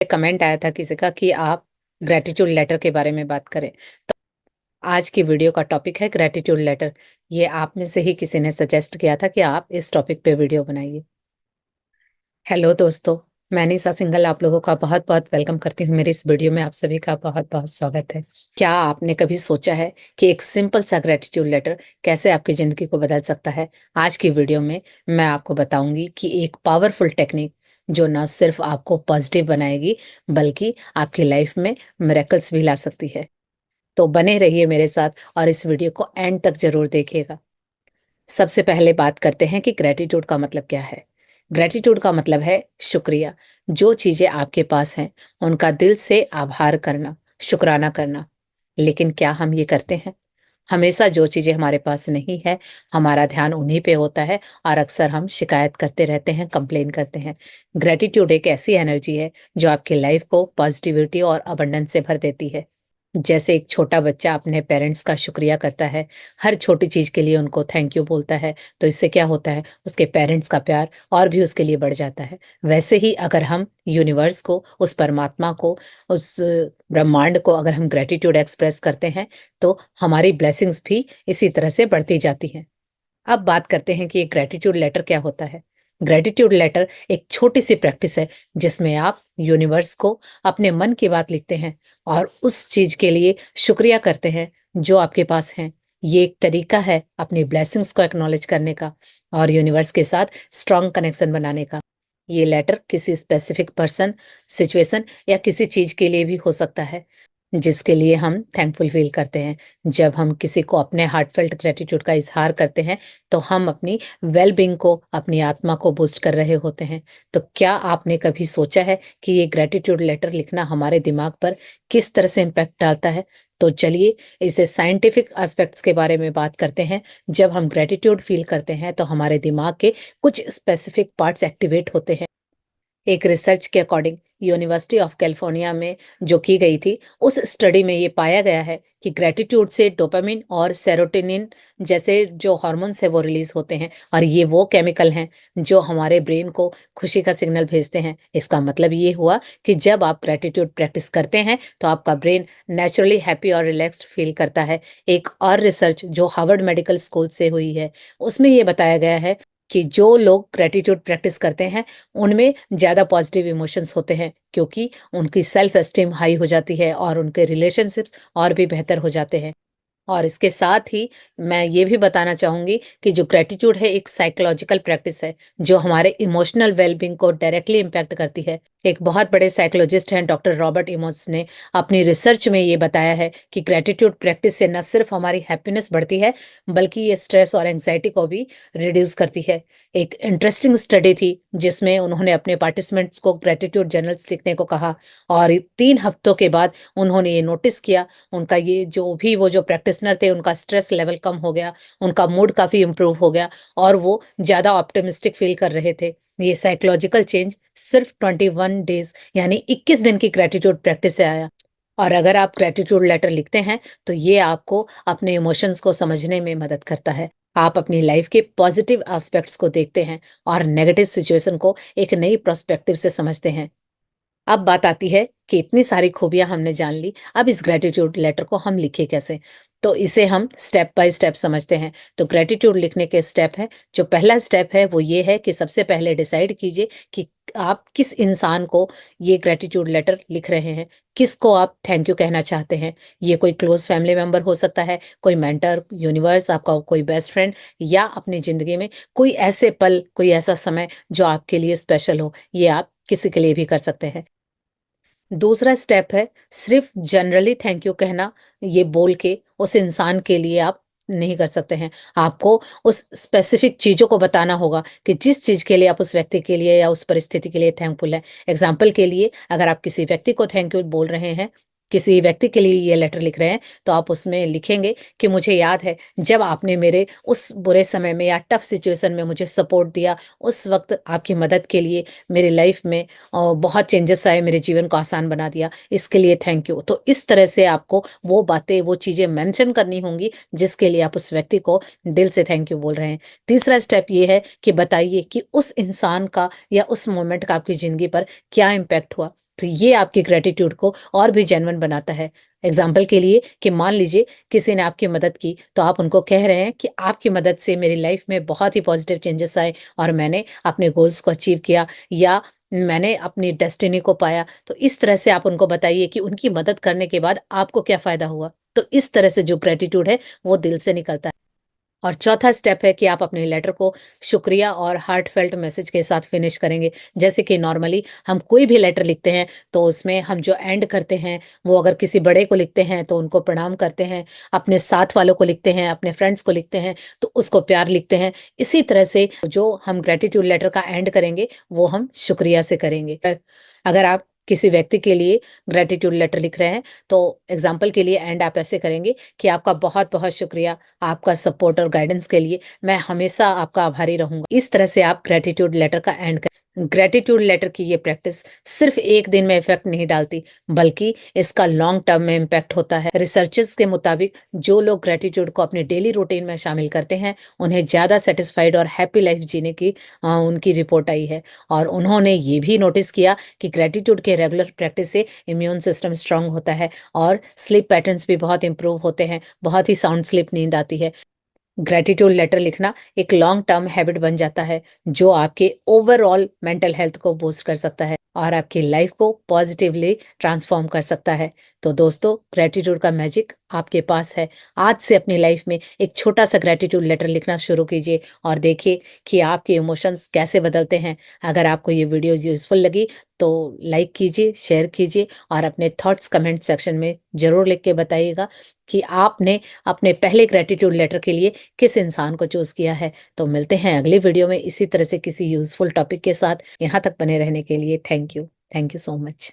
Comment आया था किसी का कि आप ग्रेटिट्यूड लेटर के बारे में बात करें। तो आज की वीडियो का टॉपिक है ग्रेटिट्यूड लेटर। ये आप में से ही किसी ने सजेस्ट किया था कि आप इस टॉपिक पे वीडियो बनाइए। हेलो दोस्तों, मैं निशा सिंघल आप लोगों का बहुत बहुत वेलकम करती हूँ। मेरी इस वीडियो में आप सभी का बहुत बहुत स्वागत है। क्या आपने कभी सोचा है कि एक सिंपल सा ग्रेटिट्यूड लेटर कैसे आपकी ज़िंदगी को बदल सकता है? आज की वीडियो में मैं आपको बताऊंगी कि एक पावरफुल टेक्निक जो न सिर्फ आपको पॉजिटिव बनाएगी बल्कि आपकी लाइफ में मिरेकल्स भी ला सकती है। तो बने रहिए मेरे साथ और इस वीडियो को एंड तक जरूर देखिएगा। सबसे पहले बात करते हैं कि ग्रेटिट्यूड का मतलब क्या है। ग्रेटिट्यूड का मतलब है शुक्रिया। जो चीजें आपके पास हैं उनका दिल से आभार करना, शुक्राना करना। लेकिन क्या हम ये करते हैं? हमेशा जो चीजें हमारे पास नहीं है, हमारा ध्यान उन्हीं पे होता है और अक्सर हम शिकायत करते रहते हैं, कंप्लेन करते हैं। ग्रेटिट्यूड एक ऐसी एनर्जी है जो आपकी लाइफ को पॉजिटिविटी और अबंडेंस से भर देती है। जैसे एक छोटा बच्चा अपने पेरेंट्स का शुक्रिया करता है, हर छोटी चीज के लिए उनको थैंक यू बोलता है, तो इससे क्या होता है, उसके पेरेंट्स का प्यार और भी उसके लिए बढ़ जाता है। वैसे ही अगर हम यूनिवर्स को, उस परमात्मा को, उस ब्रह्मांड को अगर हम ग्रेटिट्यूड एक्सप्रेस करते हैं तो हमारी ब्लेसिंग्स भी इसी तरह से बढ़ती जाती हैं। अब बात करते हैं कि एक ग्रेटिट्यूड लेटर क्या होता है। ग्रेटिट्यूड लेटर एक छोटी सी प्रैक्टिस है जिसमें आप यूनिवर्स को अपने मन की बात लिखते हैं और उस चीज के लिए शुक्रिया करते हैं जो आपके पास है। ये एक तरीका है अपनी ब्लेसिंग्स को एक्नॉलेज करने का और यूनिवर्स के साथ स्ट्रांग कनेक्शन बनाने का। ये लेटर किसी स्पेसिफिक पर्सन, सिचुएशन या किसी चीज के लिए भी हो सकता है जिसके लिए हम थैंकफुल फील करते हैं। जब हम किसी को अपने हार्टफेल्ट ग्रेटिट्यूड का इजहार करते हैं तो हम अपनी वेल बीइंग को, अपनी आत्मा को बूस्ट कर रहे होते हैं। तो क्या आपने कभी सोचा है कि ये ग्रेटिट्यूड लेटर लिखना हमारे दिमाग पर किस तरह से इम्पैक्ट डालता है? तो चलिए इसे साइंटिफिक एस्पेक्ट्स के बारे में बात करते हैं। जब हम ग्रेटिट्यूड फील करते हैं तो हमारे दिमाग के कुछ स्पेसिफिक पार्ट्स एक्टिवेट होते हैं। एक रिसर्च के अकॉर्डिंग यूनिवर्सिटी ऑफ कैलिफोर्निया में जो की गई थी, उस स्टडी में ये पाया गया है कि ग्रेटिट्यूड से डोपामिन और सेरोटोनिन जैसे जो हार्मोन्स है वो रिलीज होते हैं और ये वो केमिकल हैं जो हमारे ब्रेन को खुशी का सिग्नल भेजते हैं। इसका मतलब ये हुआ कि जब आप ग्रेटिट्यूड प्रैक्टिस करते हैं तो आपका ब्रेन नेचुरली हैप्पी और रिलैक्स्ड फील करता है। एक और रिसर्च जो हार्वर्ड मेडिकल स्कूल से हुई है, उसमें ये बताया गया है कि जो लोग ग्रेटिट्यूड प्रैक्टिस करते हैं उनमें ज़्यादा पॉजिटिव इमोशंस होते हैं क्योंकि उनकी सेल्फ एस्टीम हाई हो जाती है और उनके रिलेशनशिप्स और भी बेहतर हो जाते हैं। और इसके साथ ही मैं ये भी बताना चाहूँगी कि जो ग्रैटिट्यूड है एक साइकोलॉजिकल प्रैक्टिस है जो हमारे इमोशनल वेलबींग को डायरेक्टली इम्पैक्ट करती है। एक बहुत बड़े साइकोलॉजिस्ट हैं डॉक्टर रॉबर्ट इमोस ने अपनी रिसर्च में ये बताया है कि ग्रैटिट्यूड प्रैक्टिस से न सिर्फ हमारी हैप्पीनेस बढ़ती है बल्कि ये स्ट्रेस और एंग्जाइटी को भी रिड्यूस करती है। एक इंटरेस्टिंग स्टडी थी जिसमें उन्होंने अपने पार्टिसिपेंट्स को ग्रैटिट्यूड जर्नल्स लिखने को कहा और 3 हफ्तों के बाद उन्होंने ये नोटिस किया उनका ये जो भी वो जो प्रैक्टिशनर थे उनका स्ट्रेस लेवल कम हो गया, उनका मूड काफ़ी इम्प्रूव हो गया और वो ज़्यादा ऑप्टिमिस्टिक फील कर रहे थे। ये साइकोलॉजिकल चेंज सिर्फ 21 डेज यानी 21 दिन की ग्रैटिट्यूड प्रैक्टिस से आया। और अगर आप ग्रैटिट्यूड लेटर लिखते हैं तो ये आपको अपने इमोशंस को समझने में मदद करता है। आप अपनी लाइफ के पॉजिटिव एस्पेक्ट्स को देखते हैं और नेगेटिव सिचुएशन को एक नई पर्सपेक्टिव से समझते हैं। अब बात आती है कि इतनी सारी खूबियां हमने जान ली, अब इस ग्रेटिट्यूड लेटर को हम लिखे कैसे? तो इसे हम स्टेप बाय स्टेप समझते हैं। तो ग्रेटिट्यूड लिखने के स्टेप है, जो पहला स्टेप है वो ये है कि सबसे पहले डिसाइड कीजिए कि आप किस इंसान को ये ग्रेटिट्यूड लेटर लिख रहे हैं, किसको आप थैंक यू कहना चाहते हैं। ये कोई क्लोज फैमिली मेंबर हो सकता है, कोई मेंटर, यूनिवर्स, आपका कोई बेस्ट फ्रेंड या अपनी ज़िंदगी में कोई ऐसे पल, कोई ऐसा समय जो आपके लिए स्पेशल हो, ये आप किसी के लिए भी कर सकते हैं। दूसरा स्टेप है सिर्फ जनरली थैंक यू कहना, ये बोल के उस इंसान के लिए आप नहीं कर सकते हैं। आपको उस स्पेसिफिक चीज़ों को बताना होगा कि जिस चीज़ के लिए आप उस व्यक्ति के लिए या उस परिस्थिति के लिए थैंकफुल हैं। एग्जाम्पल के लिए अगर आप किसी व्यक्ति को थैंक यू बोल रहे हैं, किसी व्यक्ति के लिए ये लेटर लिख रहे हैं, तो आप उसमें लिखेंगे कि मुझे याद है जब आपने मेरे उस बुरे समय में या टफ सिचुएशन में मुझे सपोर्ट दिया, उस वक़्त आपकी मदद के लिए मेरी लाइफ में बहुत चेंजेस आए, मेरे जीवन को आसान बना दिया, इसके लिए थैंक यू। तो इस तरह से आपको वो बातें, वो चीज़ें मेंशन करनी होंगी जिसके लिए आप उस व्यक्ति को दिल से थैंक यू बोल रहे हैं। तीसरा स्टेप ये है कि बताइए कि उस इंसान का या उस मोमेंट का आपकी ज़िंदगी पर क्या इम्पैक्ट हुआ। तो ये आपकी ग्रेटिट्यूड को और भी जेन्युइन बनाता है। एग्जाम्पल के लिए कि मान लीजिए किसी ने आपकी मदद की, तो आप उनको कह रहे हैं कि आपकी मदद से मेरी लाइफ में बहुत ही पॉजिटिव चेंजेस आए और मैंने अपने गोल्स को अचीव किया या मैंने अपनी डेस्टिनी को पाया। तो इस तरह से आप उनको बताइए कि उनकी मदद करने के बाद आपको क्या फ़ायदा हुआ। तो इस तरह से जो ग्रेटिट्यूड है, वो दिल से निकलता है। और चौथा स्टेप है कि आप अपने लेटर को शुक्रिया और हार्टफेल्ट मैसेज के साथ फिनिश करेंगे। जैसे कि नॉर्मली हम कोई भी लेटर लिखते हैं, तो उसमें हम जो एंड करते हैं, वो अगर किसी बड़े को लिखते हैं, तो उनको प्रणाम करते हैं, अपने साथ वालों को लिखते हैं, अपने फ्रेंड्स को लिखते हैं, तो उसको प्यार लिखते हैं। इसी तरह से जो हम ग्रैटिट्यूड लेटर का एंड करेंगे, वो हम शुक्रिया से करेंगे। अगर आप किसी व्यक्ति के लिए ग्रैटिट्यूड लेटर लिख रहे हैं, तो एग्ज़ाम्पल के लिए एंड आप ऐसे करेंगे कि आपका बहुत-बहुत शुक्रिया, आपका सपोर्ट और गाइडेंस के लिए मैं हमेशा आपका आभारी रहूँगा। इस तरह से आप ग्रैटिट्यूड लेटर का एंड करें। ग्रैटिट्यूड लेटर की ये प्रैक्टिस सिर्फ एक दिन में इफेक्ट नहीं डालती, बल्कि इसका लॉन्ग टर्म में इम्पैक्ट होता है। रिसर्चर्स के मुताबिक जो लोग ग्रैटिट्यूड को अपनी डेली रूटीन में शामिल करते हैं, उन्हें ज़्यादा सेटिस्फाइड और हैप्पी लाइफ जीने की उनकी रिपोर्ट आई है। और उन्होंने ये भी नोटिस किया कि ग्रैटिट्यूड के रेगुलर प्रैक्टिस से इम्यून सिस्टम स्ट्रांग होता है और स्लीप पैटर्न्स भी बहुत इंप्रूव होते हैं। बहुत ही साउंड स्लीप नींद आती है। ग्रैटिट्यूड लेटर लिखना एक लॉन्ग टर्म हैबिट बन जाता है, जो आपके ओवरऑल मेंटल हेल्थ को बूस्ट कर सकता है और आपकी लाइफ को पॉजिटिवली ट्रांसफॉर्म कर सकता है। तो दोस्तों, ग्रैटिट्यूड का मैजिक आपके पास है। आज से अपनी लाइफ में एक छोटा सा ग्रैटिट्यूड लेटर लिखना शुरू कीजिए और देखिए कि आपके इमोशंस कैसे बदलते हैं। अगर आपको ये वीडियो यूजफुल लगी, तो लाइक कीजिए, शेयर कीजिए और अपने थॉट्स कमेंट सेक्शन में ज़रूर लिख के बताइएगा कि आपने अपने पहले ग्रैटिट्यूड लेटर के लिए किस इंसान को चूज़ किया है। तो मिलते हैं अगली वीडियो में इसी तरह से किसी यूज़फुल टॉपिक के साथ। यहाँ तक बने रहने के लिए thank you. Thank you so much.